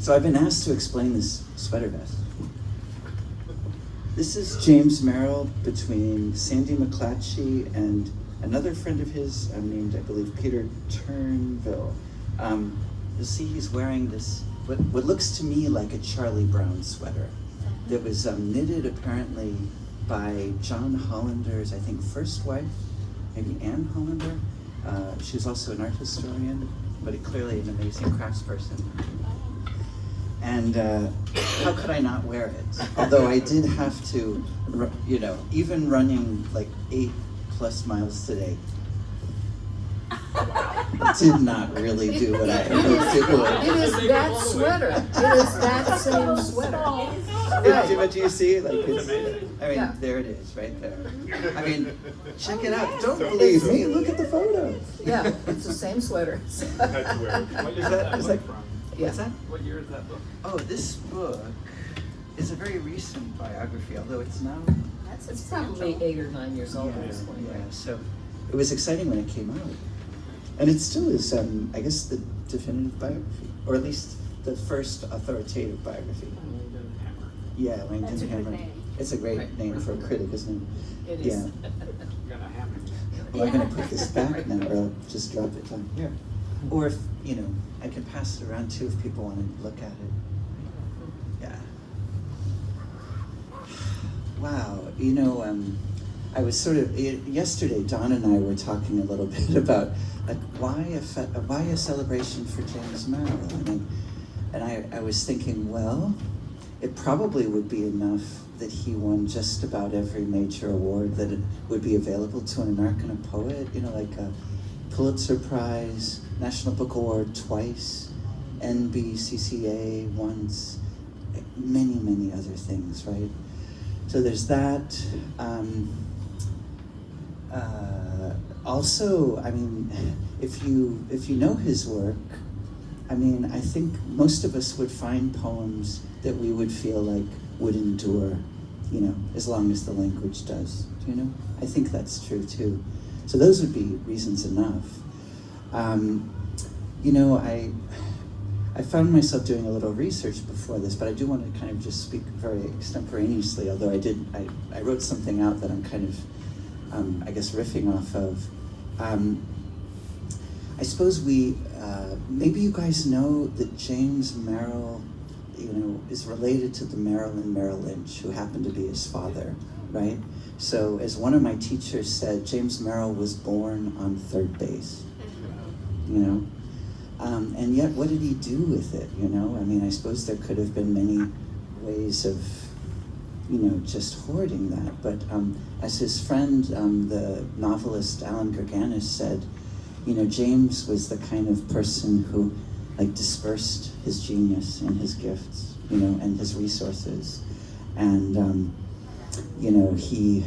So I've been asked to explain this sweater vest. This is James Merrill between Sandy McClatchy and another friend of his named, I believe, Peter Turnville. You'll see he's wearing this, what looks to me like a Charlie Brown sweater that was knitted apparently by John Hollander's, I think, first wife, maybe Anne Hollander. She was also an art historian, but clearly an amazing craftsperson. And how could I not wear it? Although I did have to, even running like 8+ miles today, did not really do what I hoped it would. It is that sweater. It is that same sweater. But do you see? Like, it's, I mean, Yeah. there it is, right there. I mean, check it out. Don't believe me. Look at the photo. Yeah, it's the same sweater. What year is that book from? What's that? What year is that book? Oh, this book is a very recent biography, although it's now. It's probably 8 or 9 years old at this point. Yeah, so it was exciting when it came out. And it still is, I guess, the definitive biography, or at least the first authoritative biography. Langdon Hammer. Yeah, Langdon That's a good Hammer. name. It's a great Right. name for a critic, isn't it? It is. Yeah. You got a hammer. Well, I'm gonna put this back now, or I'll just drop it down here. Or if, I can pass it around too if people want to look at it. Yeah. Wow, I was sort of, yesterday, Don and I were talking a little bit about, like, why a celebration for James Merrill? And I was thinking, well, it probably would be enough that he won just about every major award that it would be available to an American poet, like a Pulitzer Prize, National Book Award twice, NBCCA once, many, many other things, right? So there's that. Also, if you know his work, I think most of us would find poems that we would feel like would endure, as long as the language does. I think that's true too. So those would be reasons enough. I found myself doing a little research before this, but I do want to kind of just speak very extemporaneously, although I wrote something out that I'm kind of, I guess, riffing off of. I suppose maybe you guys know that James Merrill, is related to the Marilyn Merrill Lynch, who happened to be his father, right? So as one of my teachers said, James Merrill was born on third base, and yet what did he do with it, I suppose there could have been many ways of, just hoarding that, but as his friend, the novelist Alan Gurganis said, James was the kind of person who dispersed his genius and his gifts, and his resources. And, he,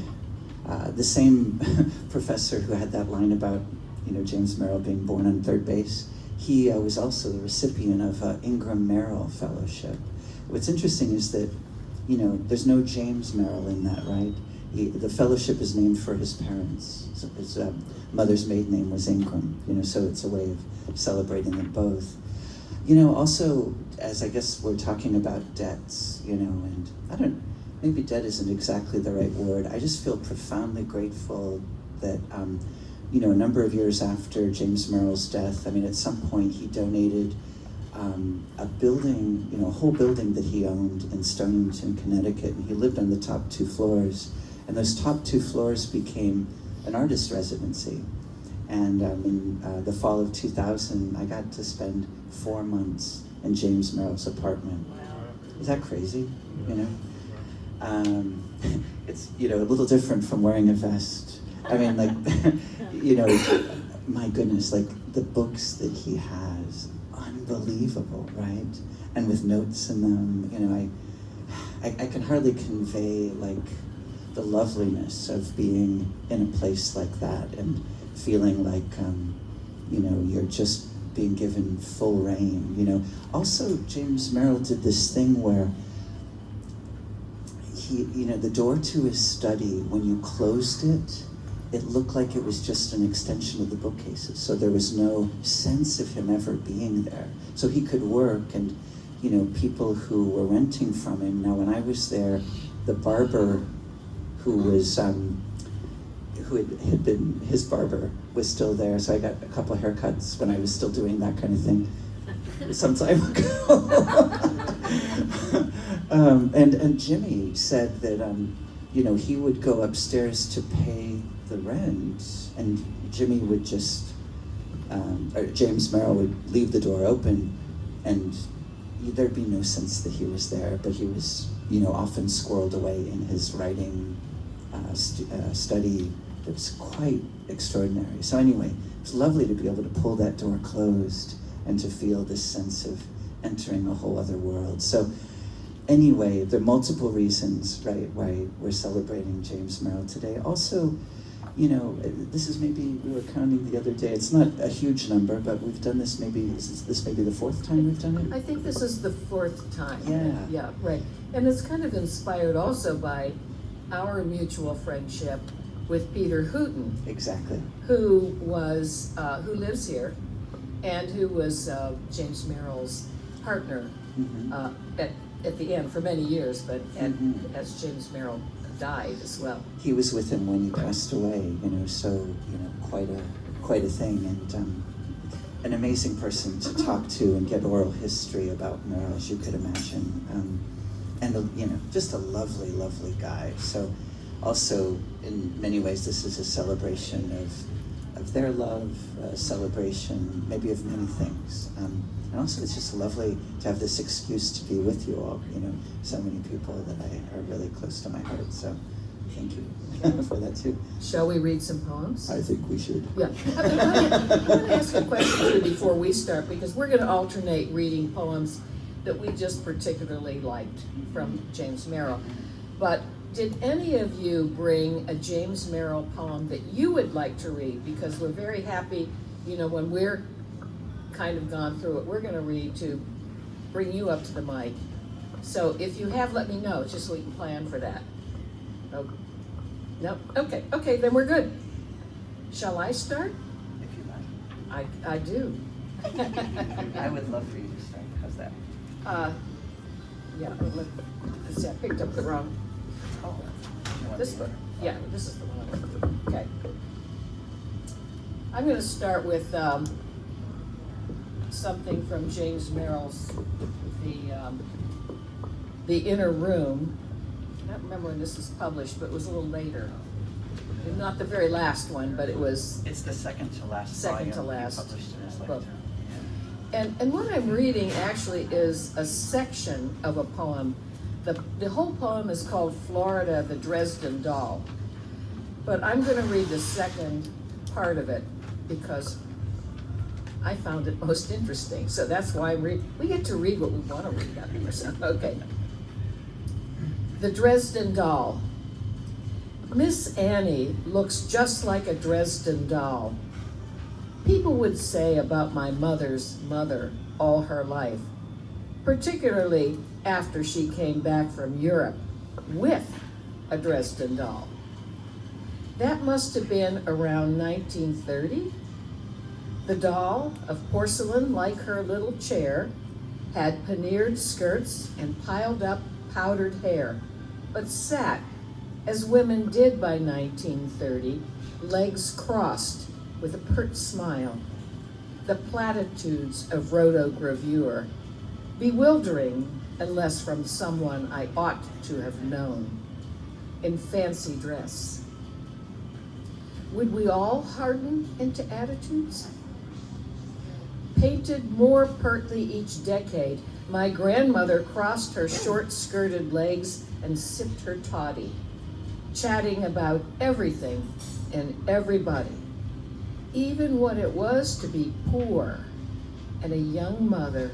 the same professor who had that line about, James Merrill being born on third base, he was also the recipient of Ingram Merrill Fellowship. What's interesting is that, there's no James Merrill in that, right? The fellowship is named for his parents. So his mother's maiden name was Ingram, so it's a way of celebrating them both. Also, as I guess we're talking about debts, and maybe debt isn't exactly the right word. I just feel profoundly grateful that, a number of years after James Merrill's death, at some point he donated a building, a whole building that he owned in Stonington, Connecticut, and he lived on the top 2 floors. And those top 2 floors became an artist residency. And in the fall of 2000, I got to spend 4 months in James Merrill's apartment. Is that crazy? It's a little different from wearing a vest. My goodness, the books that he has, unbelievable, right? And with notes in them, I can hardly convey the loveliness of being in a place like that and feeling like, you're just being given full reign, Also, James Merrill did this thing where he, the door to his study, when you closed it, it looked like it was just an extension of the bookcases. So there was no sense of him ever being there. So he could work and people who were renting from him. Now, when I was there, the barber who was, who had been his barber was still there, so I got a couple of haircuts when I was still doing that kind of thing some time ago. And Jimmy said that, he would go upstairs to pay the rent, and Jimmy would just, or James Merrill would leave the door open, and there'd be no sense that he was there, but he was, often squirreled away in his writing study. It's quite extraordinary. So anyway, it's lovely to be able to pull that door closed and to feel this sense of entering a whole other world. So anyway, there are multiple reasons, right, why we're celebrating James Merrill today. Also, this is maybe, we were counting the other day, it's not a huge number, but we've done this this may be the fourth time we've done it? I think this is the fourth time. Yeah. Yeah, right. And it's kind of inspired also by our mutual friendship with Peter Hooton, Exactly. who lives here, and who was James Merrill's partner at the end for many years, but as James Merrill died as well. He was with him when he passed away, so, quite a thing, and an amazing person to talk to and get oral history about Merrill, as you could imagine, and just a lovely, lovely guy. So also, in many ways, this is a celebration of their love, a celebration maybe of many things. And also, it's just lovely to have this excuse to be with you all, so many people that are really close to my heart. So thank you for that too. Shall we read some poems? I think we should. Yeah. I want to ask a question too before we start, because we're going to alternate reading poems that we just particularly liked from James Merrill. But did any of you bring a James Merrill poem that you would like to read? Because we're very happy, when we're kind of gone through it, we're going to read to bring you up to the mic. So if you have, let me know, just so we can plan for that. Oh, no? Okay, then we're good. Shall I start? If you like. I do. I would love for you to start. How's that? Yeah, let's see, I picked up the wrong. Oh, this one. Yeah, this is the one I want to do. Okay. I'm going to start with something from James Merrill's The Inner Room. I don't remember when this was published, but it was a little later. Not the very last one, but it was. It's the second to last. Second to volume. last He published it as book. later. And what I'm reading actually is a section of a poem. The whole poem is called Florida, the Dresden Doll. But I'm going to read the second part of it because I found it most interesting. So that's why we get to read what we want to read out here. So, okay. The Dresden Doll. Miss Annie looks just like a Dresden doll. People would say about my mother's mother all her life, particularly after she came back from Europe with a Dresden doll. That must have been around 1930. The doll, of porcelain like her little chair, had paneered skirts and piled up powdered hair, but sat, as women did by 1930, legs crossed with a pert smile. The platitudes of rotogravure, bewildering unless from someone I ought to have known, in fancy dress. Would we all harden into attitudes? Painted more pertly each decade, my grandmother crossed her short-skirted legs and sipped her toddy, chatting about everything and everybody, even what it was to be poor and a young mother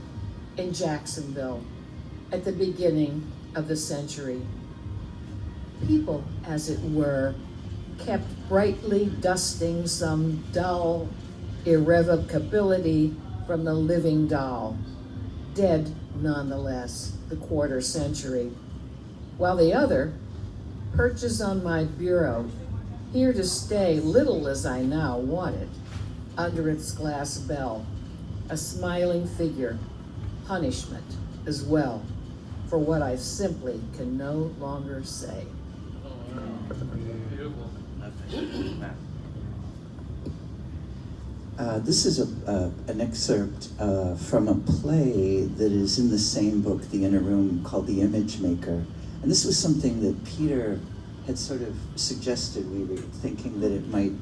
in Jacksonville at the beginning of the century. People, as it were, kept brightly dusting some dull irrevocability from the living doll, dead nonetheless, the quarter century, while the other perches on my bureau, here to stay little as I now want it, under its glass bell, a smiling figure, punishment as well for what I simply can no longer say. Beautiful. This is an excerpt from a play that is in the same book, The Inner Room, called The Image Maker. And this was something that Peter had sort of suggested we read, thinking that it might,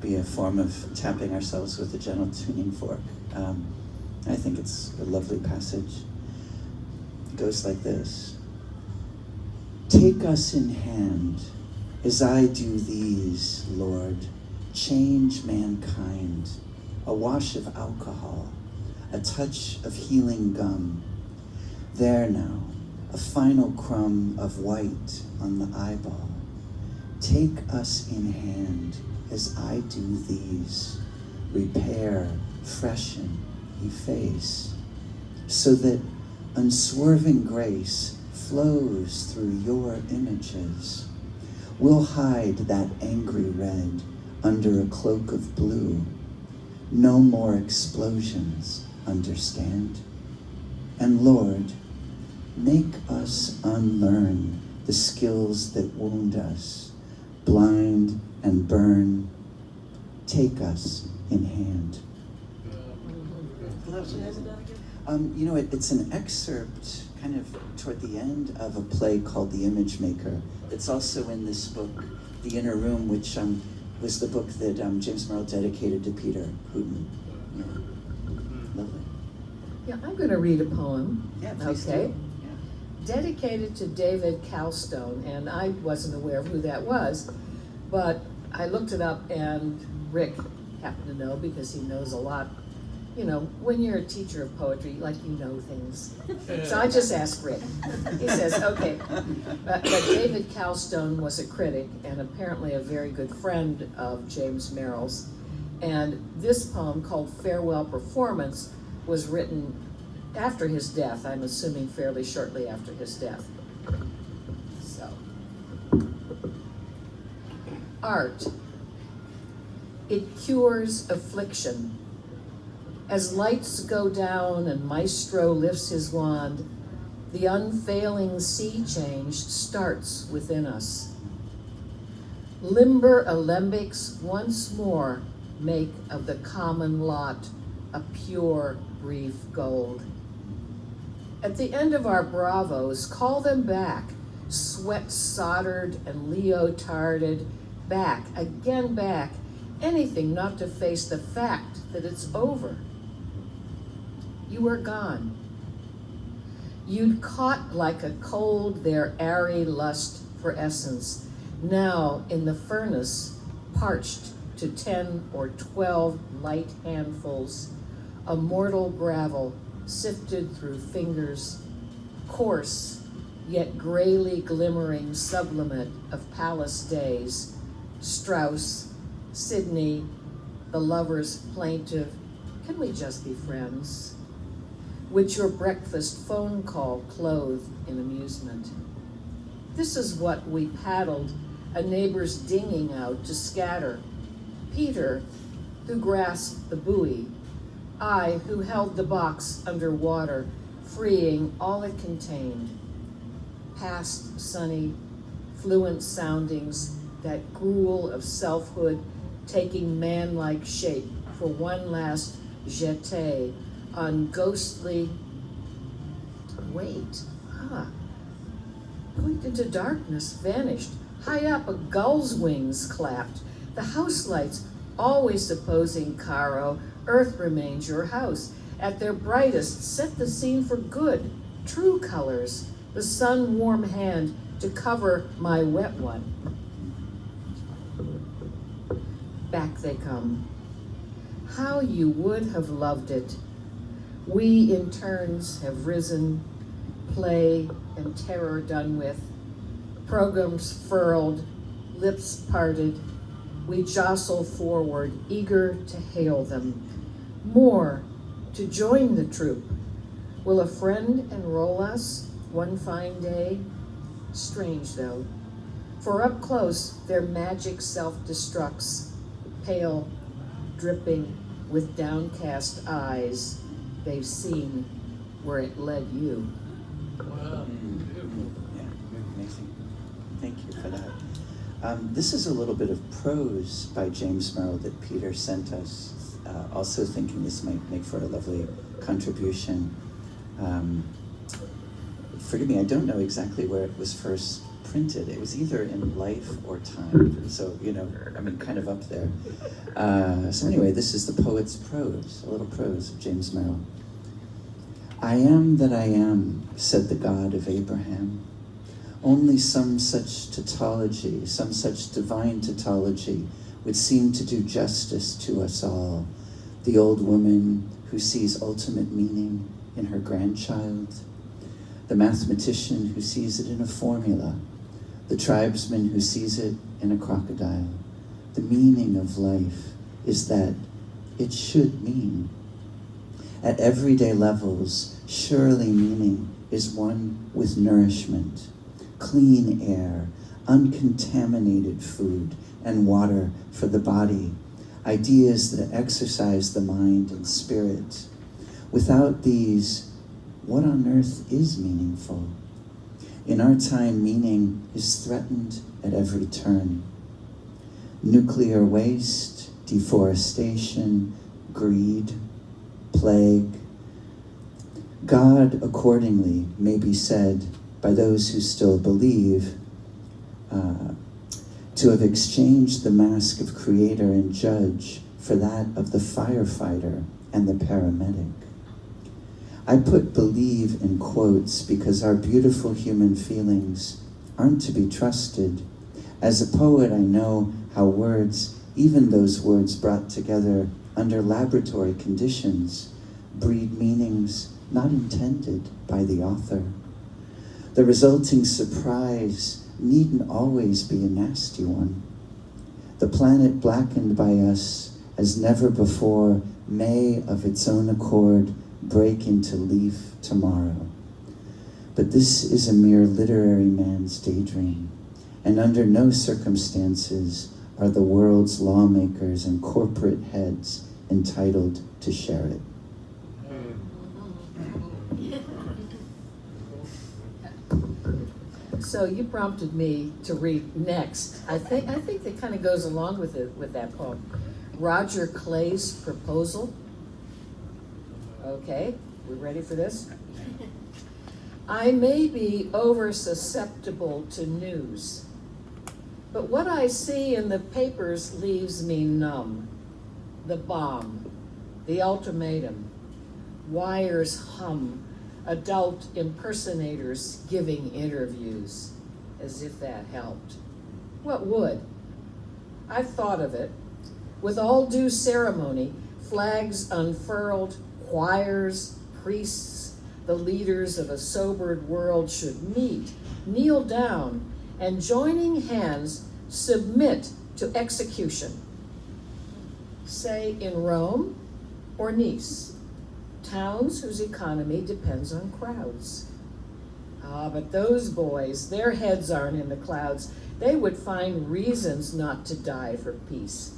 be a form of tapping ourselves with a gentle tuning fork. I think it's a lovely passage. It goes like this. Take us in hand as I do these, Lord. Change mankind. A wash of alcohol, a touch of healing gum. There now, a final crumb of white on the eyeball. Take us in hand as I do these. Repair, freshen, efface, so that unswerving grace flows through your images. We'll hide that angry red under a cloak of blue. No more explosions, understand? And Lord, make us unlearn the skills that wound us, blind and burn. Take us in hand. It's an excerpt kind of toward the end of a play called The Image Maker. It's also in this book, The Inner Room, which was the book that James Merrill dedicated to Peter Hooton. Yeah. Lovely. Yeah, I'm going to read a poem. Yeah, please Okay. do. Yeah. Dedicated to David Calstone, and I wasn't aware of who that was, but I looked it up, and Rick happened to know because he knows a lot. When you're a teacher of poetry, you know things. So I just asked Rick. He says, okay. But David Calstone was a critic and apparently a very good friend of James Merrill's. And this poem, called Farewell Performance, was written after his death, I'm assuming fairly shortly after his death. So, art. It cures affliction. As lights go down and Maestro lifts his wand, the unfailing sea change starts within us. Limber alembics once more make of the common lot a pure, brief gold. At the end of our bravos, call them back, sweat soldered and leotarded, back, again back, anything not to face the fact that it's over. You were gone. You'd caught like a cold their airy lust for essence, now in the furnace, parched to 10 or 12 light handfuls, a mortal gravel sifted through fingers, coarse, yet grayly glimmering sublimate of palace days, Strauss, Sidney, the lover's plaintive, can we just be friends? Which your breakfast phone call clothed in amusement. This is what we paddled a neighbor's dinging out to scatter. Peter, who grasped the buoy, I, who held the box under water, freeing all it contained. Past sunny, fluent soundings, that gruel of selfhood taking man-like shape for one last jeté on ghostly, point into darkness, vanished. High up, a gull's wings clapped. The house lights, always supposing Caro, earth remains your house. At their brightest, set the scene for good, true colors, the sun warm hand to cover my wet one. Back they come. How you would have loved it. We in turns have risen, play and terror done with, programs furled, lips parted, we jostle forward, eager to hail them. More, to join the troop. Will a friend enroll us one fine day? Strange though, for up close their magic self-destructs, pale, dripping with downcast eyes they've seen where it led you. Wow. Yeah, amazing. Thank you for that. This is a little bit of prose by James Merrill that Peter sent us, also thinking this might make for a lovely contribution. Forgive me, I don't know exactly where it was first printed. It was either in Life or Time, so, kind of up there. So anyway, this is the poet's prose, a little prose of James Merrill. I am that I am, said the God of Abraham. Only some such tautology, some such divine tautology would seem to do justice to us all. The old woman who sees ultimate meaning in her grandchild, the mathematician who sees it in a formula, the tribesman who sees it in a crocodile. The meaning of life is that it should mean. At everyday levels, surely meaning is one with nourishment, clean air, uncontaminated food, and water for the body, ideas that exercise the mind and spirit. Without these, what on earth is meaningful? In our time, meaning is threatened at every turn. Nuclear waste, deforestation, greed, plague. God, accordingly, may be said by those who still believe to have exchanged the mask of creator and judge for that of the firefighter and the paramedic. I put believe in quotes because our beautiful human feelings aren't to be trusted. As a poet, I know how words, even those words brought together under laboratory conditions, breed meanings not intended by the author. The resulting surprise needn't always be a nasty one. The planet blackened by us as never before may of its own accord break into leaf tomorrow. But this is a mere literary man's daydream, and under no circumstances are the world's lawmakers and corporate heads entitled to share it. So you prompted me to read next. I think that kind of goes along with it, with that poem. Roger Clay's Proposal. Okay, we ready for this? I may be over susceptible to news, but what I see in the papers leaves me numb. The bomb, the ultimatum, wires hum, adult impersonators giving interviews, as if that helped. What would? I've thought of it. With all due ceremony, flags unfurled, choirs, priests, the leaders of a sobered world should meet, kneel down, and joining hands submit to execution. Say in Rome or Nice, towns whose economy depends on crowds. But those boys, their heads aren't in the clouds. They would find reasons not to die for peace.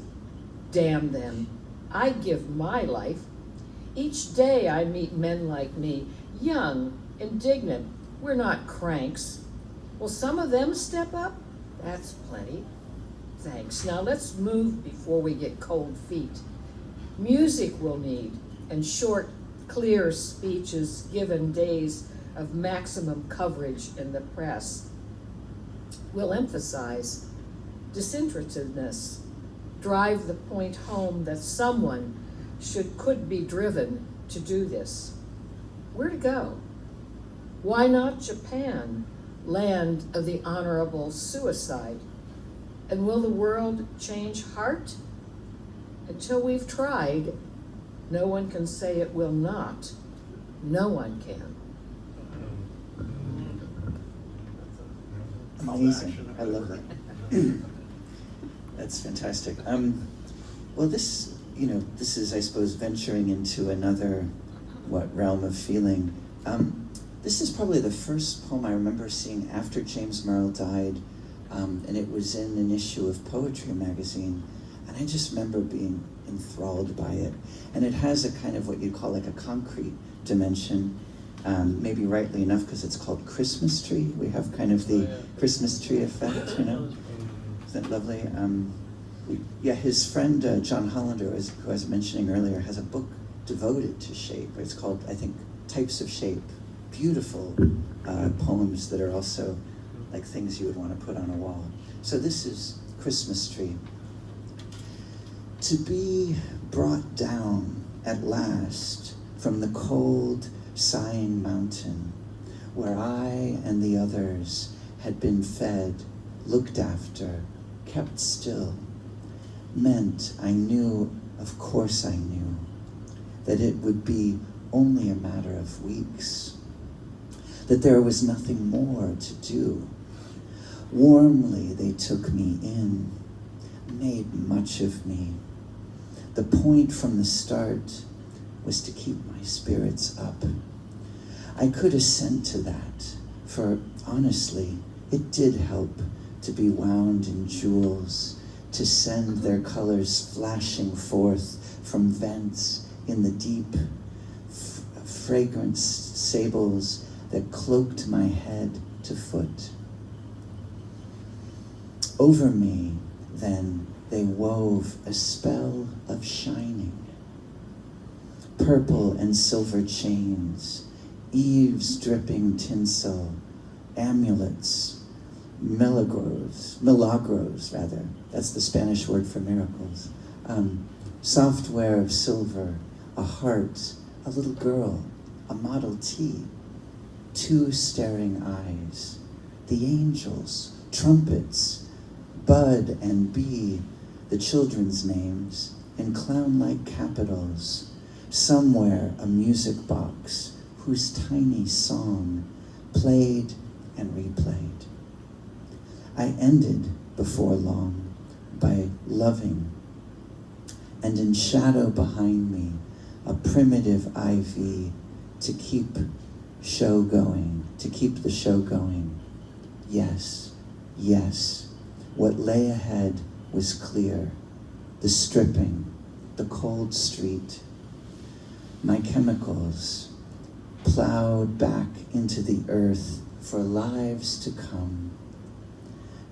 Damn them. I give my life. Each day I meet men like me, young, indignant. We're not cranks. Will some of them step up? That's plenty. Thanks. Now let's move before we get cold feet. Music we'll need, and short, clear speeches given days of maximum coverage in the press. We'll emphasize disinterestedness, drive the point home that someone could be driven to do this. Where to go? Why not Japan, land of the honorable suicide? And will the world change heart? Until we've tried, no one can say it will not. No one can. Amazing. I love that. That's fantastic. Well, this is, I suppose, venturing into another, realm of feeling. This is probably the first poem I remember seeing after James Merrill died, and it was in an issue of Poetry magazine, and I just remember being enthralled by it. And it has a kind of what you'd call like a concrete dimension. maybe rightly enough because it's called Christmas Tree. We have kind of the Christmas tree effect, you know. Isn't that lovely? Yeah, his friend John Hollander, who I was mentioning earlier, has a book devoted to shape. It's called, I think, Types of Shape. Beautiful poems that are also like things you would want to put on a wall. So this is Christmas Tree. To be brought down at last from the cold, sighing mountain, where I and the others had been fed, looked after, kept still, meant I knew, of course I knew, that it would be only a matter of weeks, that there was nothing more to do. Warmly they took me in, made much of me. The point from the start was to keep my spirits up. I could assent to that, for honestly, it did help to be wound in jewels, to send their colors flashing forth from vents in the deep, fragrant sables that cloaked my head to foot. Over me, then, they wove a spell of shining. Purple and silver chains, eaves dripping tinsel, amulets, milagros, that's the Spanish word for miracles. Software of silver, a heart, a little girl, a Model T, 2 staring eyes, the angels, trumpets, Bud and Bee, the children's names, in clown-like capitals, somewhere a music box whose tiny song played and replayed. I ended before long by loving, and in shadow behind me, a primitive IV to keep show going, to keep the show going. Yes, yes, what lay ahead was clear. The stripping, the cold street, my chemicals plowed back into the earth for lives to come.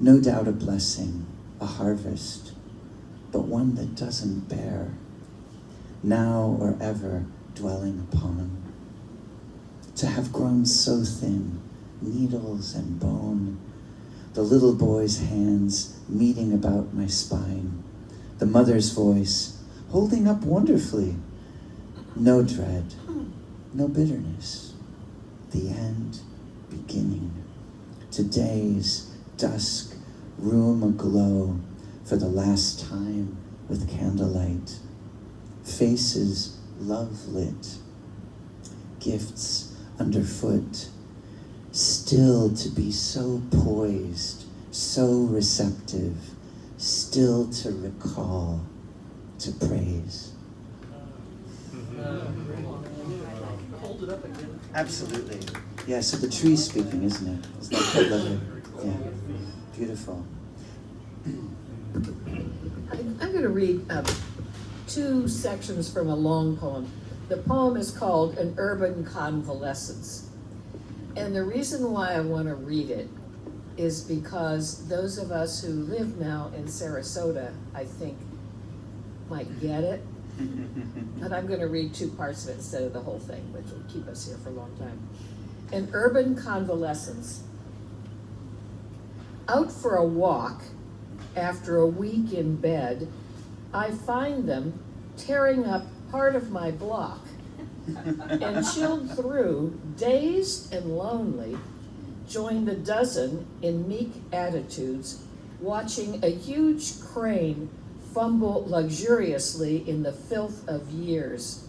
No doubt a blessing, a harvest, but one that doesn't bear, now or ever dwelling upon. To have grown so thin, needles and bone, the little boy's hands meeting about my spine, the mother's voice holding up wonderfully. No dread, no bitterness. The end, beginning. Today's dusk, room aglow for the last time with candlelight. Faces love lit. Gifts underfoot. Still to be so poised, so receptive, still to recall, to praise. Hold it up again. Absolutely. Yeah, so the tree's speaking, isn't it? Isn't that quite lovely? Yeah, beautiful. I'm going to read 2 sections from a long poem. The poem is called An Urban Convalescence. And the reason why I want to read it is because those of us who live now in Sarasota, I think, might get it. And I'm going to read 2 parts of it instead of the whole thing, which will keep us here for a long time. An Urban Convalescence. Out for a walk after a week in bed, I find them tearing up part of my block. And chilled through, dazed and lonely, join the dozen in meek attitudes, watching a huge crane fumble luxuriously in the filth of years.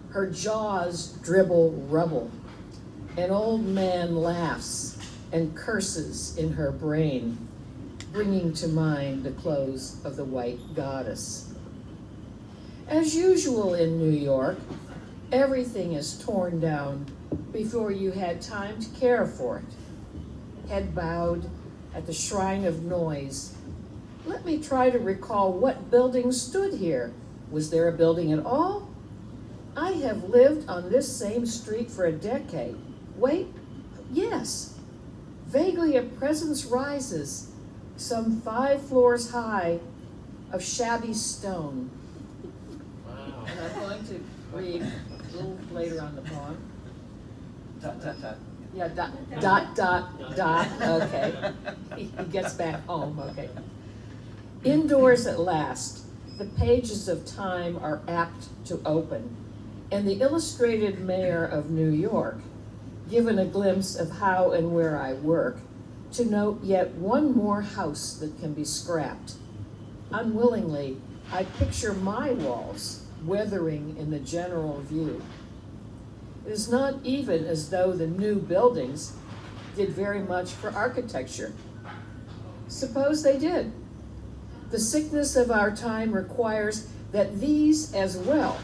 Her jaws dribble rubble. An old man laughs and curses in her brain, bringing to mind the clothes of the white goddess. As usual in New York, everything is torn down before you had time to care for it. Head bowed at the shrine of noise. Let me try to recall what building stood here. Was there a building at all? I have lived on this same street for a decade. Wait, yes. Vaguely a presence rises, some 5 floors high, of shabby stone. Wow. And I'm going to read a little later on the poem. Dot, dot, dot. Yeah, dot, okay. He gets back home, okay. Indoors at last, the pages of time are apt to open, and the illustrated mayor of New York, given a glimpse of how and where I work, to note yet one more house that can be scrapped. Unwillingly, I picture my walls weathering in the general view. It is not even as though the new buildings did very much for architecture. Suppose they did. The sickness of our time requires that these as well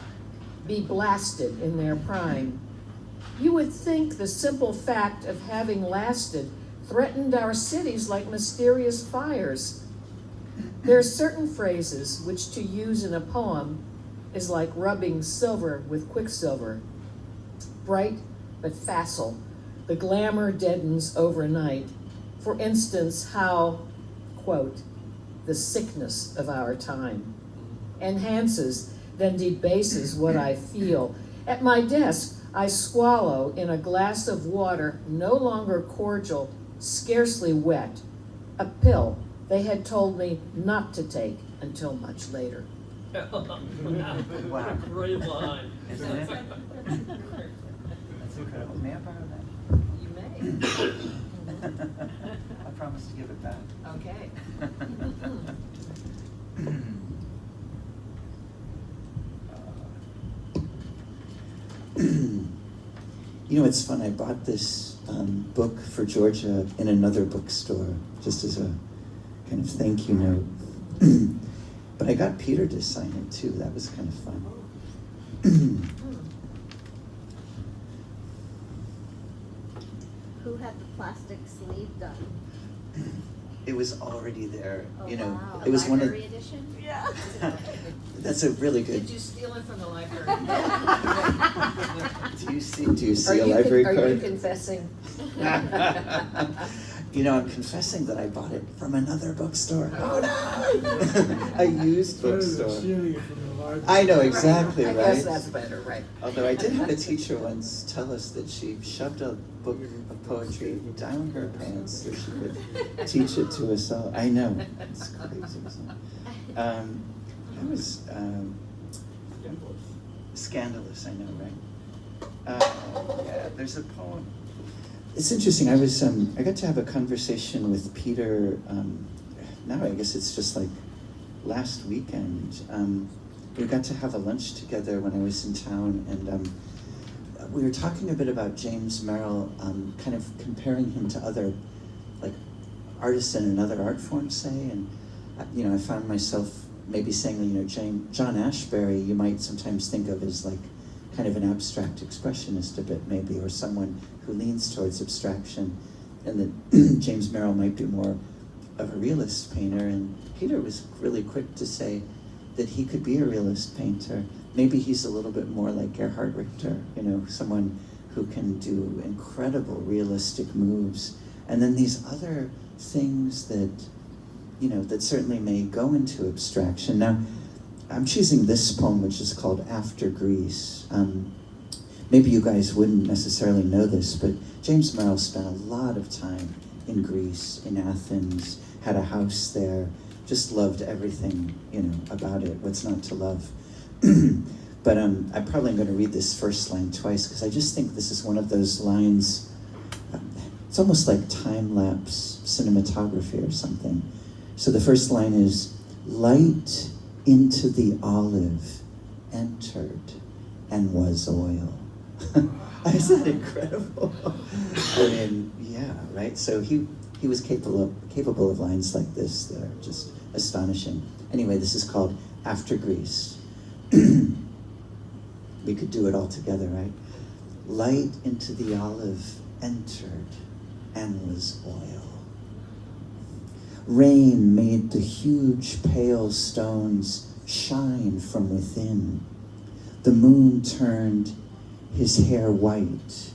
be blasted in their prime. You would think the simple fact of having lasted threatened our cities like mysterious fires. There are certain phrases which to use in a poem is like rubbing silver with quicksilver. Bright but facile, the glamour deadens overnight. For instance, how, quote, the sickness of our time enhances, then debases what I feel. At my desk, I swallow in a glass of water no longer cordial, scarcely wet, a pill they had told me not to take until much later. Wow. Great line. Isn't it? That's incredible. May I borrow that? You may. I promise to give it back. Okay. You know, it's fun. I bought this book for Georgia in another bookstore, just as a kind of thank you note. But I got Peter to sign it too. That was kind of fun. Who had the plastic sleeve done? It was already there. Oh, You know, wow. it was one of. Library edition? Yeah. That's a really good. Did you steal it from the library? Do you see a library Are card? you confessing? You know, I'm confessing that I bought it from another bookstore. Oh no! A used bookstore. Stealing it from the library. I know exactly, I right? guess that's better, right? Although I did have a teacher once tell us that she shoved a book of poetry down her pants so she could teach it to us all. I know, it's crazy. That was scandalous, I know, right? Yeah, there's a poem. It's interesting. I got to have a conversation with Peter. Now I guess it's just like last weekend. We got to have a lunch together when I was in town, and we were talking a bit about James Merrill, kind of comparing him to other like artists in another art form, say. And you know, I found myself maybe saying, you know, John Ashbery, you might sometimes think of as like kind of an abstract expressionist a bit, maybe, or someone who leans towards abstraction, and that James Merrill might be more of a realist painter. And Peter was really quick to say that he could be a realist painter. Maybe he's a little bit more like Gerhard Richter, you know, someone who can do incredible realistic moves. And then these other things that, you know, that certainly may go into abstraction. Now, I'm choosing this poem, which is called After Greece. Maybe you guys wouldn't necessarily know this, but James Merrill spent a lot of time in Greece, in Athens, had a house there, just loved everything, you know, about it. What's not to love? But I'm probably going to read this first line twice, because I just think this is one of those lines, it's almost like time-lapse cinematography or something. So the first line is, light into the olive entered and was oil. Isn't that incredible? I mean, yeah, right? So he was capable of lines like this that are just astonishing. Anyway, this is called After Greece. We could do it all together, right? Light into the olive entered and was oil. Rain made the huge pale stones shine from within. The moon turned his hair white,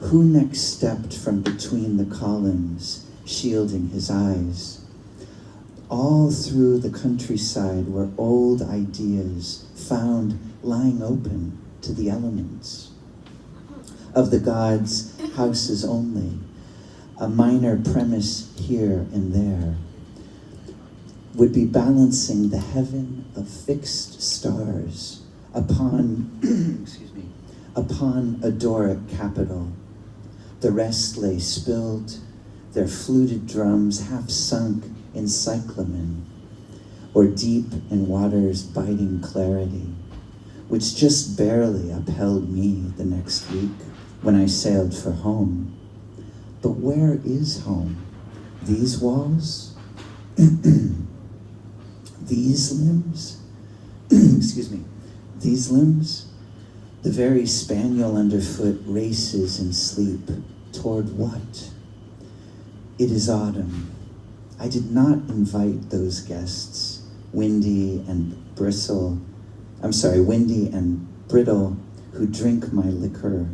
Who next stepped from between the columns, shielding his eyes? All through the countryside were old ideas found lying open to the elements. Of the gods, houses only, a minor premise here and there, would be balancing the heaven of fixed stars upon, excuse me, upon a Doric capital. The rest lay spilled, their fluted drums half sunk in cyclamen, or deep in water's biting clarity, which just barely upheld me the next week when I sailed for home. But where is home? These walls? These limbs? Excuse me. These limbs? The very spaniel underfoot races in sleep. Toward what? It is autumn. I did not invite those guests, windy and brittle, who drink my liquor.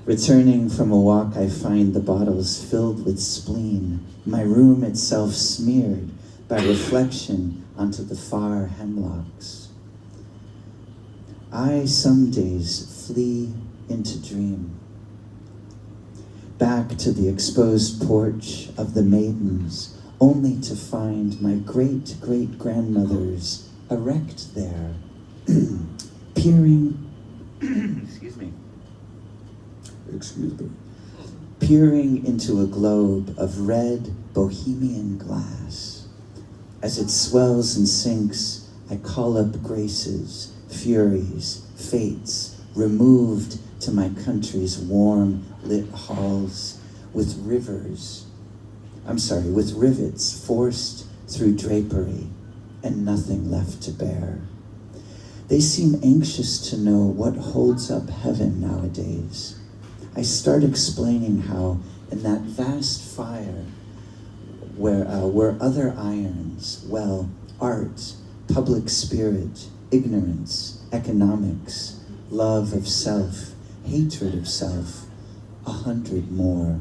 Returning from a walk, I find the bottles filled with spleen, my room itself smeared by reflection onto the far hemlocks. I some days flee into dream, back to the exposed porch of the maidens, only to find my great-great-grandmothers erect there, peering, peering into a globe of red bohemian glass. As it swells and sinks, I call up graces, furies, fates, removed to my country's warm lit halls with rivets forced through drapery and nothing left to bear. They seem anxious to know what holds up heaven nowadays. I start explaining how in that vast fire were other irons, well, art, public spirit, ignorance, economics, love of self, hatred of self, 100 more,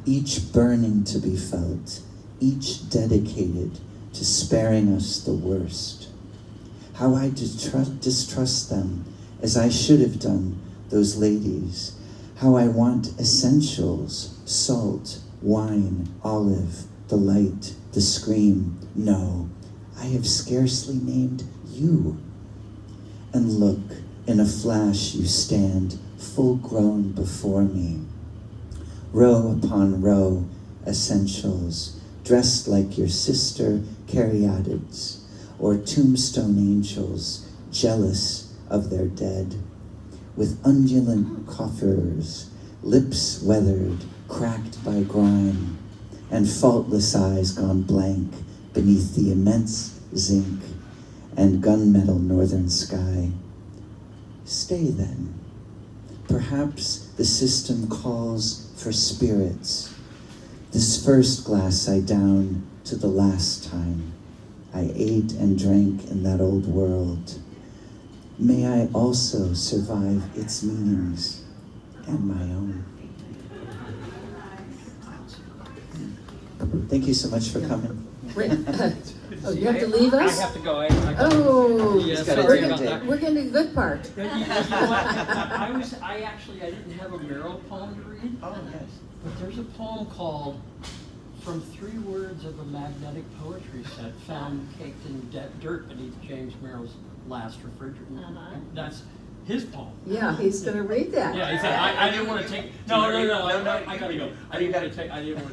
each burning to be felt, each dedicated to sparing us the worst. How I distrust them, as I should have done those ladies. How I want essentials, salt, wine, olive, the light, the scream. No, I have scarcely named you. And look, in a flash you stand, full grown before me. Row upon row, essentials, dressed like your sister caryatids, or tombstone angels, jealous of their dead, with undulant coffers, lips weathered, cracked by grime, and faultless eyes gone blank beneath the immense zinc and gunmetal northern sky. Stay then. Perhaps the system calls for spirits. This first glass I down to the last time I ate and drank in that old world. May I also survive its meanings and my own. Thank you so much for coming. Oh, you have to leave us? I have to go. Oh, Yeah, gotta sorry take about a that. we're getting the good part. You know what? I didn't have a Merrill poem to read, Oh, yes. but there's a poem called From 3 Words of a Magnetic Poetry Set Found Caked in Dirt Beneath James Merrill's Last Refrigerator. Uh-huh. That's his poem. Yeah, he's gonna read that. Yeah, he said, I didn't want to take, no, I gotta go. I didn't want to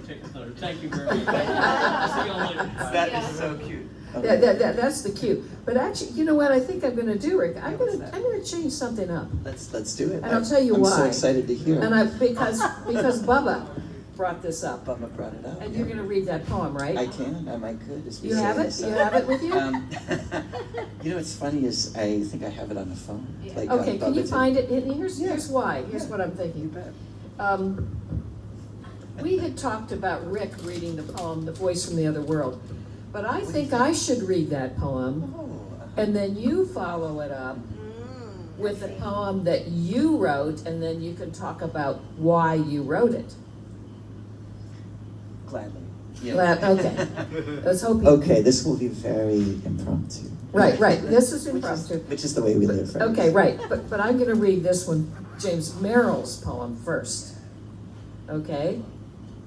take a thunder. Thank you very much. I'll see you all later. That is so cute. Yeah, that's the cue. But actually, you know what I think I'm gonna do, Rick? I'm gonna change something up. Let's do it. And I'll tell you I'm why. so excited to hear. And because Bubba brought this up. Bubba brought it up. And you're gonna read that poem, right? I can. I could. As we You say have in it? the You South. have it with you? You know what's funny is I think I have it on the phone. Yeah. Like, Okay, can you Bubba did. find it? And here's Yeah. why. Here's Yeah. what I'm You thinking. bet. We had talked about Rick reading the poem, The Voice from the Other World. But I think I should read that poem, Oh, and then you follow it up with the poem that you wrote, and then you can talk about why you wrote it. Gladly. Okay. Let's hope you. Okay, this will be very impromptu. Right. This is impromptu. Which is the way we live, right? Okay, right. But I'm going to read this one, James Merrill's poem first. Okay?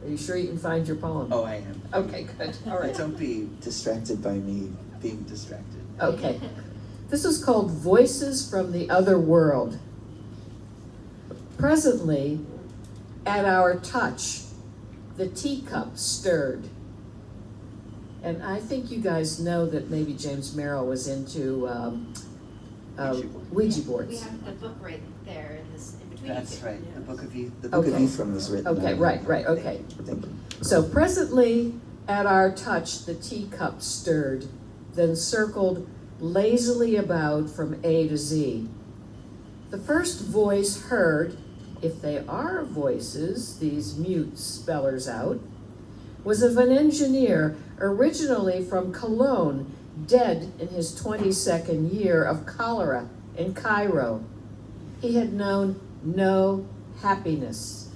Are you sure you can find your poem? Oh, I am. Okay, good. All right. Don't be distracted by me being distracted. Okay. This is called Voices from the Other World. Presently, at our touch, the teacup stirred. And I think you guys know that maybe James Merrill was into Ouija boards. We have the book right there in this, in between. That's you two. right. The Book of Okay. Ephraim was written. Okay, on- right, okay. Thank you. So presently, at our touch, the teacup stirred, then circled lazily about from A to Z. The first voice heard, if they are voices, these mute spellers out, was of an engineer originally from Cologne, dead in his 22nd year of cholera in Cairo. He had known no happiness.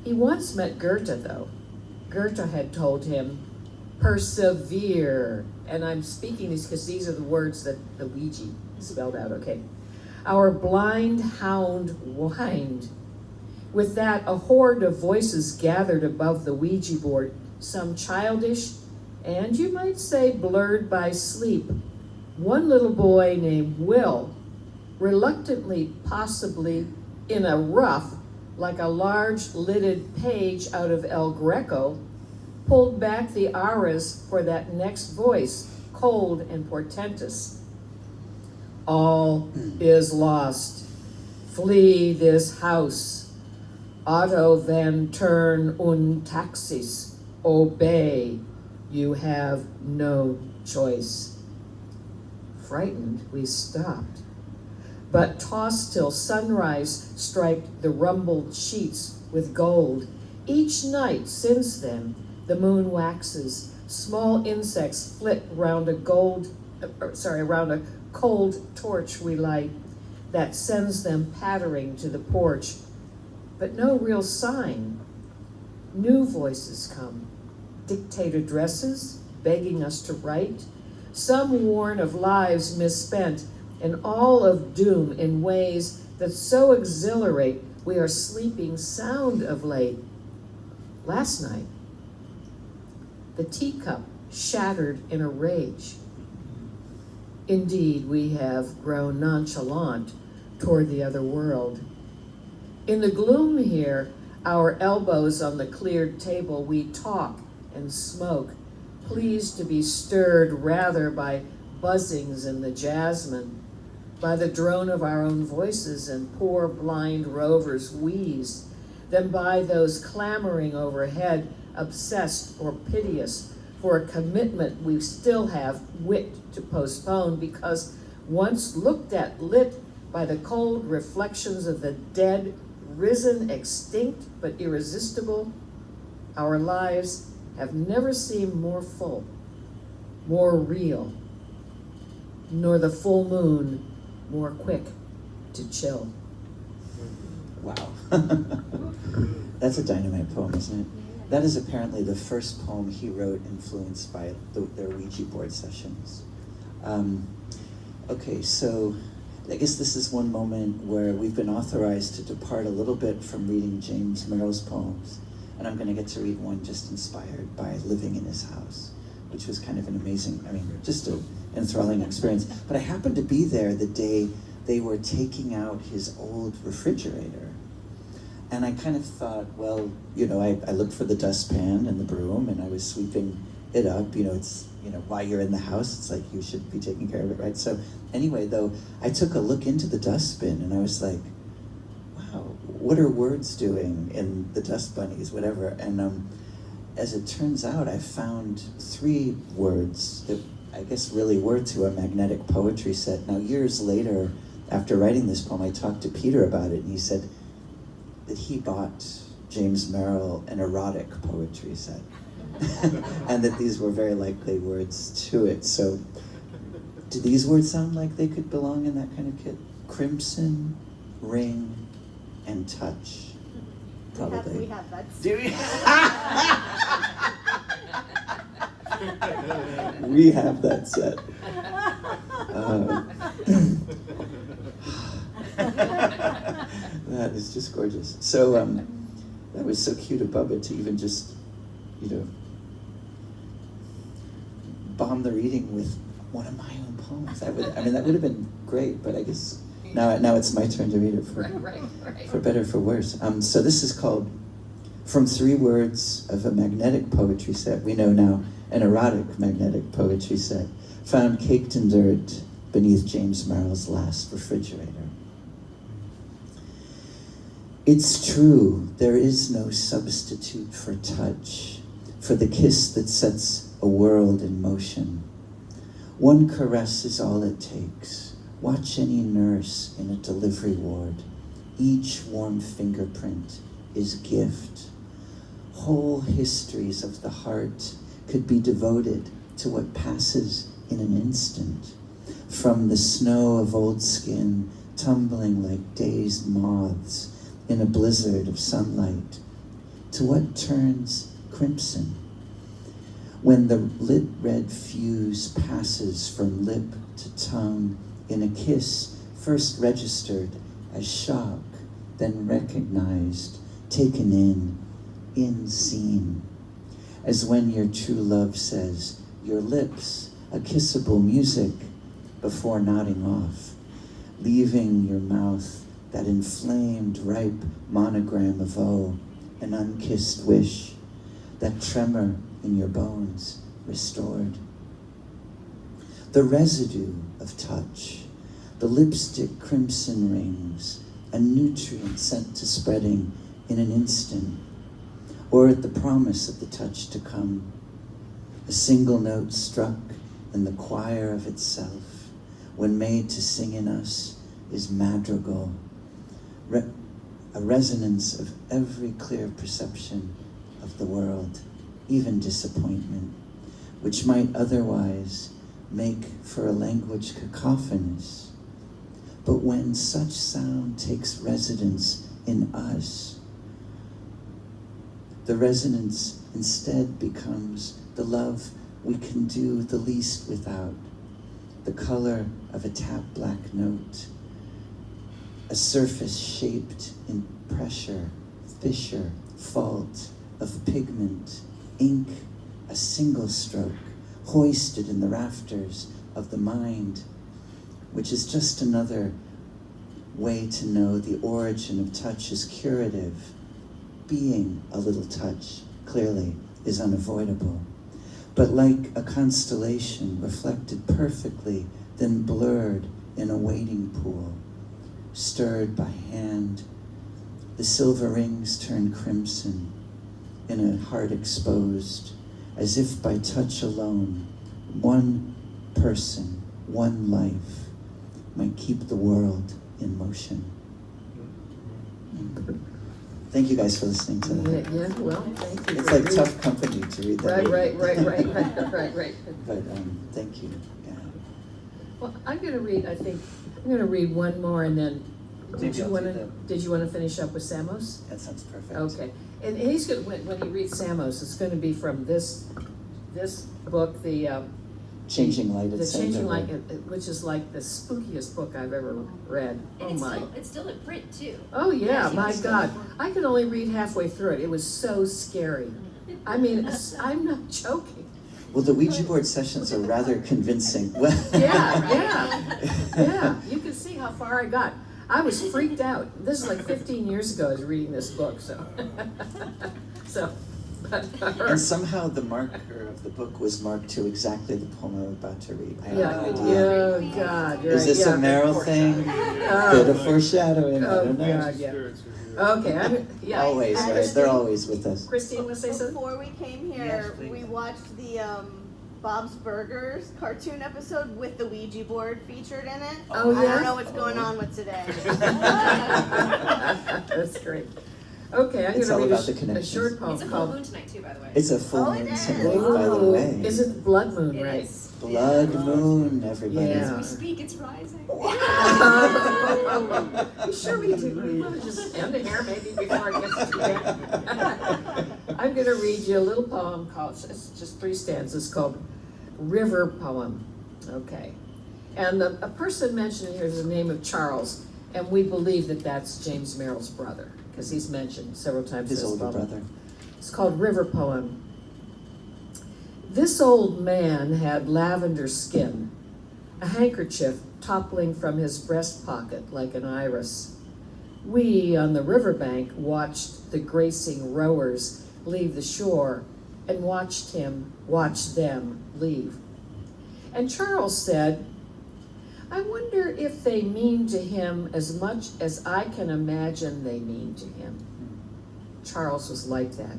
He once met Goethe, though. Goethe had told him, persevere. And I'm speaking these because these are the words that the Ouija spelled out, okay? Our blind hound whined. With that, a horde of voices gathered above the Ouija board, some childish, and you might say blurred by sleep. One little boy named Will, reluctantly, possibly in a ruff, like a large lidded page out of El Greco, pulled back the aras for that next voice, cold and portentous. All is lost. Flee this house. Otto van Turn und taxis. Obey. You have no choice. Frightened, we stopped, but tossed till sunrise striped the rumbled sheets with gold. Each night since then, the moon waxes. Small insects flit round around a cold torch we light that sends them pattering to the porch. But no real sign. New voices come. Dictate addresses, begging us to write. Some warn of lives misspent and all of doom in ways that so exhilarate we are sleeping sound of late. Last night, the teacup shattered in a rage. Indeed, we have grown nonchalant toward the other world. In the gloom here, our elbows on the cleared table, we talk and smoke, pleased to be stirred rather by buzzings in the jasmine, by the drone of our own voices and poor blind rovers' wheeze, than by those clamoring overhead, obsessed or piteous for a commitment we still have wit to postpone, because once looked at lit by the cold reflections of the dead, risen, extinct, but irresistible, our lives have never seemed more full, more real, nor the full moon more quick to chill. Wow. That's a dynamite poem, isn't it? That is apparently the first poem he wrote influenced by their Ouija board sessions. Okay, so I guess this is one moment where we've been authorized to depart a little bit from reading James Merrill's poems, and I'm going to get to read one just inspired by living in his house, which was kind of an amazing, just an enthralling experience. But I happened to be there the day they were taking out his old refrigerator. And I kind of thought, well, I looked for the dustpan and the broom, and I was sweeping it up. It's, while you're in the house, it's like you should be taking care of it, right? So anyway, though, I took a look into the dustbin, and I was like, wow, what are words doing in the dust bunnies, whatever? And as it turns out, I found 3 words that I guess really were to a magnetic poetry set. Now, years later, after writing this poem, I talked to Peter about it, and he said that he bought James Merrill an erotic poetry set. And that these were very likely words to it. So, do these words sound like they could belong in that kind of kit? crimson, ring, and touch. Probably. We have that. Do we? We have that set. That is just gorgeous. So that was so cute of Bubba to even just, bomb the reading with one of my own poems. That would have been great, but I guess now it's my turn to read it for better or for worse. So this is called From 3 Words of a Magnetic Poetry Set. We know now an erotic magnetic poetry set found caked in dirt beneath James Merrill's last refrigerator. It's true, there is no substitute for touch, for the kiss that sets a world in motion. One caress is all it takes. Watch any nurse in a delivery ward. Each warm fingerprint is gift. Whole histories of the heart could be devoted to what passes in an instant. From the snow of old skin tumbling like dazed moths in a blizzard of sunlight, to what turns crimson. When the lit red fuse passes from lip to tongue in a kiss first registered as shock, then recognized, taken in seen. As when your true love says, your lips, a kissable music before nodding off, leaving your mouth that inflamed, ripe monogram of an unkissed wish, that tremor in your bones restored. The residue of touch, the lipstick crimson rings, a nutrient sent to spreading in an instant, or at the promise of the touch to come, a single note struck in the choir of itself, when made to sing in us is madrigal, a resonance of every clear perception of the world, even disappointment, which might otherwise make for a language cacophonous. But when such sound takes residence in us, the resonance instead becomes the love we can do the least without, the color of a tapped black note, a surface shaped in pressure, fissure, fault of pigment, ink, a single stroke, hoisted in the rafters of the mind, which is just another way to know the origin of touch is curative. Being a little touch, clearly, is unavoidable. But like a constellation reflected perfectly, then blurred in a wading pool, stirred by hand, the silver rings turn crimson in a heart exposed, as if by touch alone, one person, one life might keep the world in motion. Thank you guys for listening to that. Yeah, well, thank you. It's like tough company to read that. Right. But thank you. Yeah. Well, I'm gonna read one more and then, did you wanna finish up with Samos? That sounds perfect. Okay, and he's gonna, when he reads Samos, it's gonna be from this book, the Changing Light. The Changing Light, which is like the spookiest book I've ever read. And Oh it's still in print too. Oh yeah, my it's God. still- I could only read halfway through it. It was so scary. I mean, I'm not joking. Well, the Ouija board sessions are rather convincing. Yeah. You can see how far I got. I was freaked out. This is like 15 years ago I was reading this book, so. And somehow the marker of the book was marked to exactly the poem I'm about to read. I have no idea. Oh God, you're Is right, this yeah. a Merrill thing? Bit of foreshadowing, I Oh don't know. God, yeah. Okay, yeah. Always, right? They're always with us. Christine, want to say something? Before we came Yes, here, please. we watched the Bob's Burgers cartoon episode with the Ouija board featured in it. Oh, I yeah? don't know what's going on with today. That's great. Okay, I'm It's gonna all read about the a connections. short poem It's a full called. moon tonight too, by the way. It's a full Oh, moon it is. tonight, by the way. Is it blood moon, It right? is. Blood moon, everybody. Yeah. As we speak, it's rising. Sure we do. We want to just end it here maybe before it gets too late. I'm going to read you a little poem called, it's just 3 stanzas, called River Poem. Okay. And a person mentioned here is the name of Charles, and we believe that that's James Merrill's brother, because he's mentioned several times His in this older poem. brother. It's called River Poem. This old man had lavender skin, a handkerchief toppling from his breast pocket like an iris. We on the riverbank watched the gracing rowers leave the shore and watched them leave. And Charles said, I wonder if they mean to him as much as I can imagine they mean to him. Charles was like that.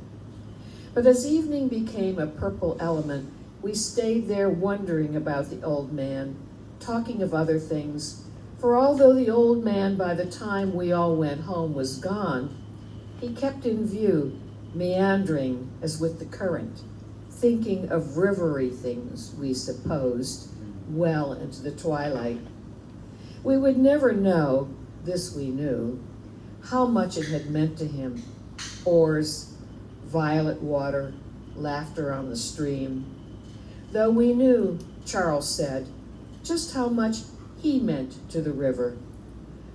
But as evening became a purple element, we stayed there wondering about the old man, talking of other things. For although the old man, by the time we all went home, was gone, he kept in view, meandering as with the current, thinking of rivery things, we supposed, well into the twilight. We would never know, this we knew, how much it had meant to him. Oars, violet water, laughter on the stream. Though we knew, Charles said, just how much he meant to the river.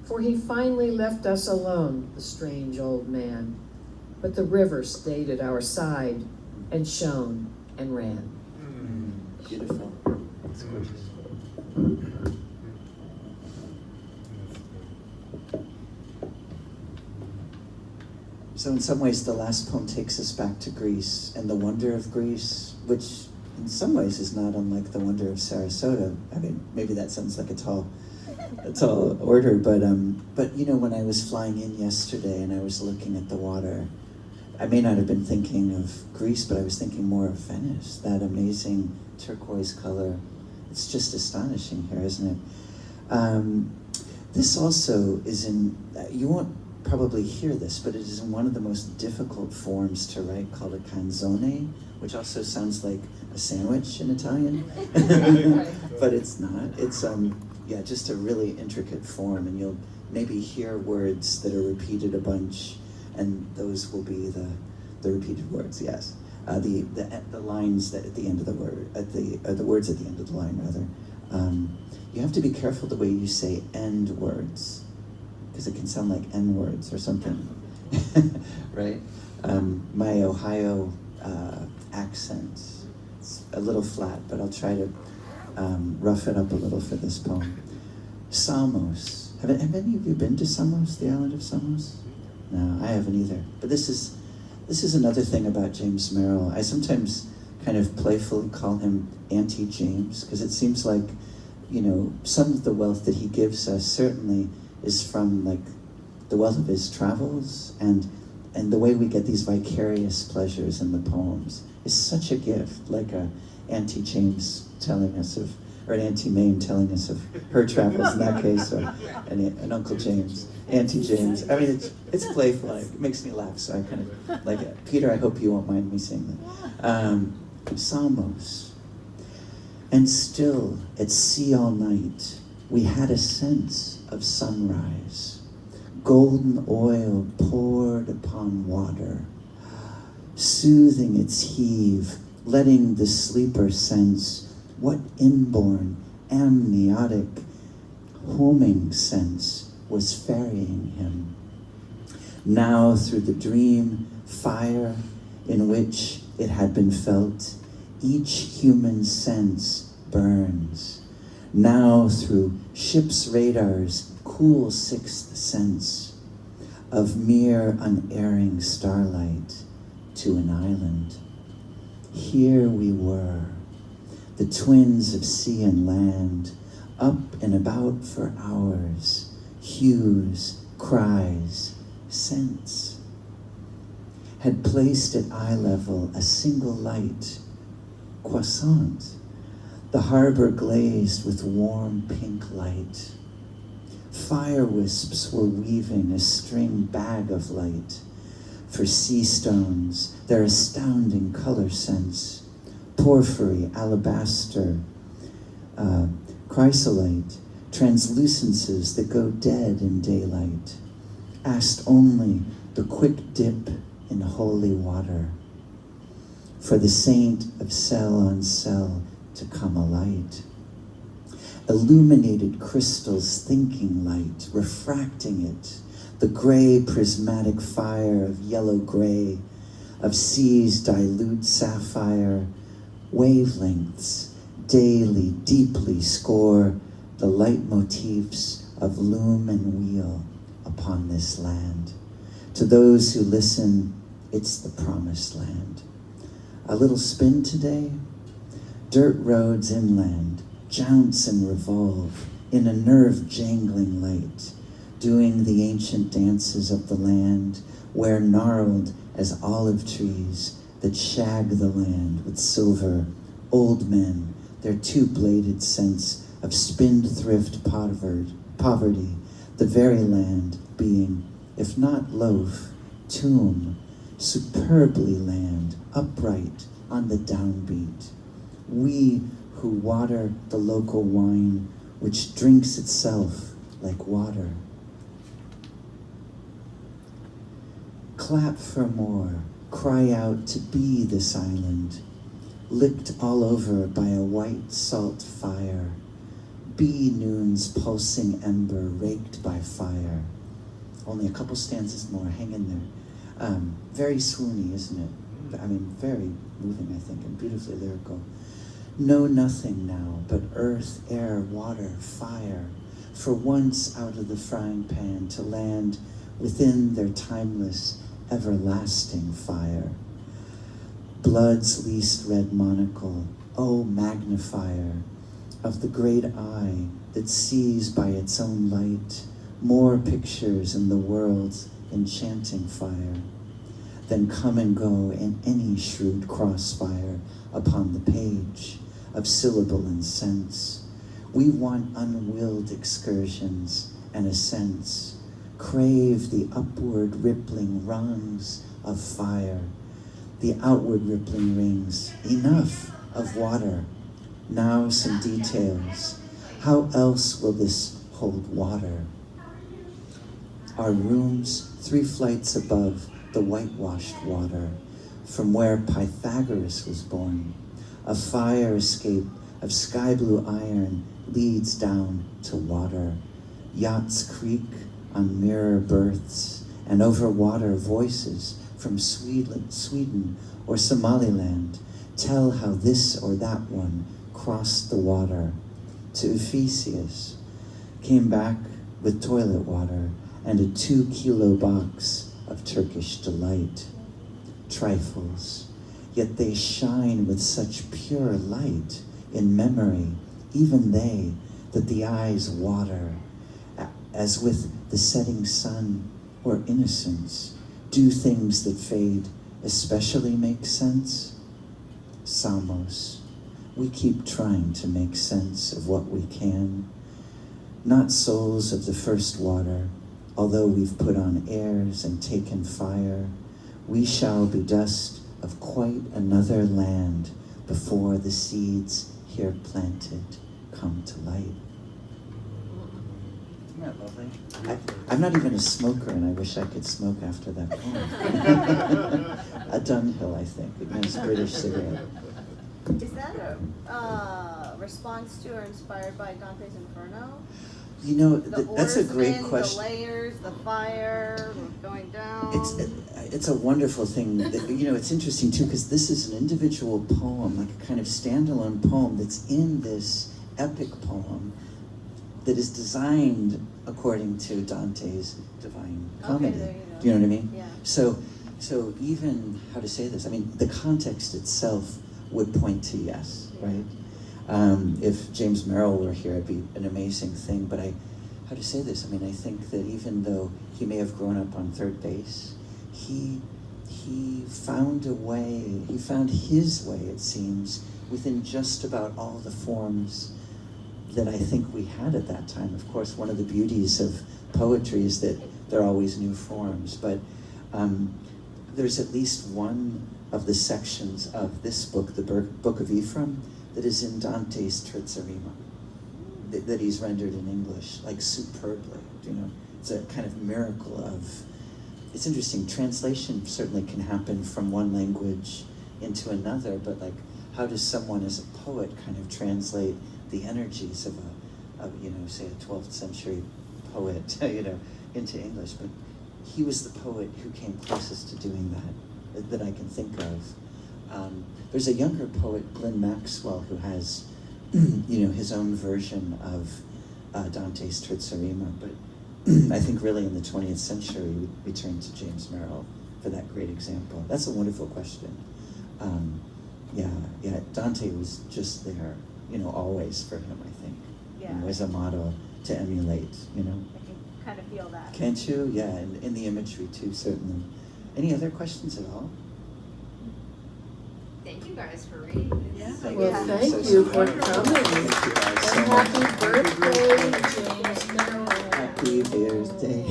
For he finally left us alone, the strange old man. But the river stayed at our side and shone and ran. Beautiful. It's gorgeous. So in some ways, the last poem takes us back to Greece and the wonder of Greece, which in some ways is not unlike the wonder of Sarasota. I mean, maybe that sounds like a tall order, but you know, when I was flying in yesterday and I was looking at the water, I may not have been thinking of Greece, but I was thinking more of Venice, that amazing turquoise color. It's just astonishing here, isn't it? This also is in, you won't probably hear this, but it is in one of the most difficult forms to write, called a canzone, which also sounds like a sandwich in Italian. But it's not. It's just a really intricate form, and you'll maybe hear words that are repeated a bunch, and those will be the repeated words. Yes, the lines that at the end of the word, the words at the end of the line rather. You have to be careful the way you say end words, because it can sound like N words or something, right? My Ohio accent, it's a little flat, but I'll try to rough it up a little for this poem. Samos. Have any of you been to Samos, the island of Samos? No, I haven't either. But this is another thing about James Merrill. I sometimes kind of playfully call him Auntie-James, because it seems like, you know, some of the wealth that he gives us certainly is from like the wealth of his travels, and the way we get these vicarious pleasures in the poems is such a gift, like a Auntie James telling us of, or an Auntie Mame telling us of her travels in that case, or an Uncle James, Auntie James. I mean, it's playful, it makes me laugh, so I kind of like it. Peter, I hope you won't mind me saying that. Samos. And still, at sea all night, we had a sense of sunrise. Golden oil poured upon water, soothing its heave, letting the sleeper sense what inborn, amniotic, homing sense was ferrying him. Now through the dream fire in which it had been felt, each human sense burns. Now through ship's radars, cool sixth sense of mere unerring starlight to an island. Here we were, the twins of sea and land, up and about for hours, hues, cries, scents. Had placed at eye level a single light, croissant, the harbor glazed with warm pink light. Fire wisps were weaving a string bag of light for sea stones, their astounding color sense, porphyry, alabaster, chrysolite, translucences that go dead in daylight, asked only the quick dip in holy water, for the saint of cell on cell to come alight. Illuminated crystals thinking light, refracting it, the gray prismatic fire of yellow gray, of seas dilute sapphire, wavelengths daily deeply score the leitmotifs of loom and wheel upon this land. To those who listen, it's the promised land. A little spin today, dirt roads inland, jounce and revolve in a nerve-jangling light, doing the ancient dances of the land, where gnarled as olive trees that shag the land with silver, old men, their two-bladed sense of spendthrift poverty, the very land being, if not loaf, tomb, superbly land, upright on the downbeat. We who water the local wine, which drinks itself like water. Clap for more, cry out to be this island, licked all over by a white salt fire, be noon's pulsing ember raked by fire. Only a couple stanzas more, hang in there. Very swoony, isn't it? I mean, very moving, I think, and beautifully lyrical. Know nothing now but earth, air, water, fire, for once out of the frying pan to land within their timeless, everlasting fire. Blood's least red monocle, oh magnifier, of the great eye that sees by its own light more pictures in the world's enchanting fire than come and go in any shrewd crossfire upon the page of syllable and sense. We want unwilled excursions and ascents, crave the upward rippling rungs of fire, the outward rippling rings, enough of water. Now some details. How else will this hold water? Our rooms 3 flights above the whitewashed water, from where Pythagoras was born. A fire escape of sky blue iron leads down to water. Yachts creak on mirror berths, and over water voices from Sweden or Somaliland tell how this or that one crossed the water to Ephesus, came back with toilet water and a 2-kilo box of Turkish delight. Trifles, yet they shine with such pure light in memory, even they, that the eyes water, as with the setting sun or innocence. Do things that fade especially make sense? Samos, we keep trying to make sense of what we can. Not souls of the first water, although we've put on airs and taken fire, we shall be dust of quite another land before the seeds here planted come to light. Isn't that lovely? I'm not even a smoker, and I wish I could smoke after that poem. A Dunhill, I think, a nice British cigarette. Is that a response to or inspired by Dante's Inferno? You know, The that's a great oarsmen, question. The layers, the fire going down. It's a wonderful thing. That, you know, it's interesting too, because this is an individual poem, like a kind of standalone poem that's in this epic poem that is designed according to Dante's Divine Comedy. there you go. Do you know what I mean? Yeah. So even, how to say this? I mean, the context itself would point to yes, right? If James Merrill were here, it'd be an amazing thing. But how to say this? I mean, I think that even though he may have grown up on third base, he found a way. He found his way, it seems, within just about all the forms that I think we had at that time. Of course, one of the beauties of poetry is that there are always new forms. But there's at least one of the sections of this book, the Book of Ephraim, that is in Dante's Trizarima, that he's rendered in English, like superbly, you know. It's a kind of miracle of, it's interesting, translation certainly can happen from one language into another, but like, how does someone as a poet kind of translate the energies of you know, say a 12th century poet, you know, into English? But he was the poet who came closest to doing that I can think of. There's a younger poet, Glenn Maxwell, who has, you know, his own version of Dante's Trizarima, but I think really in the 20th century we turn to James Merrill for that great example. That's a wonderful question. Yeah, Dante was just there, you know, always for him, I think. Yeah. You know, as a model to emulate, you know. I can kind of feel that. Can't you? Yeah, and in the imagery too, certainly. Any other questions at all? Thank you guys for reading this. Yeah. Thank Well, you. thank So you for sweet. coming. Thank you guys so And much. happy birthday, James Merrill. Happy birthday.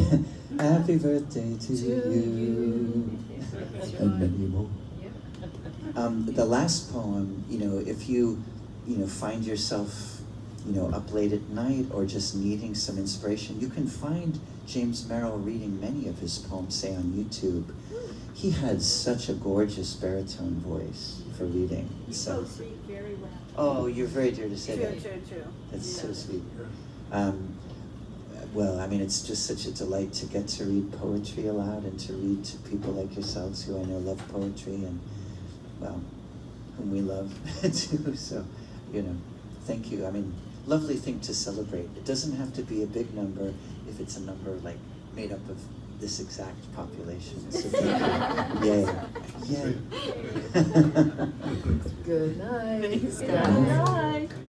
Happy birthday to you. And many more. The last poem, you know, if you know, find yourself, you know, up late at night or just needing some inspiration, you can find James Merrill reading many of his poems, say on YouTube. He had such a gorgeous baritone voice for reading. So sweet, very well. Oh, you're very dear to say that. True. That's so sweet. Well, I mean, it's just such a delight to get to read poetry aloud and to read to people like yourselves who I know love poetry and, well, whom we love too. So, you know, thank you. I mean, lovely thing to celebrate. It doesn't have to be a big number if it's a number like made up of this exact population. So thank you. Yay. Yay. Good night. Good night.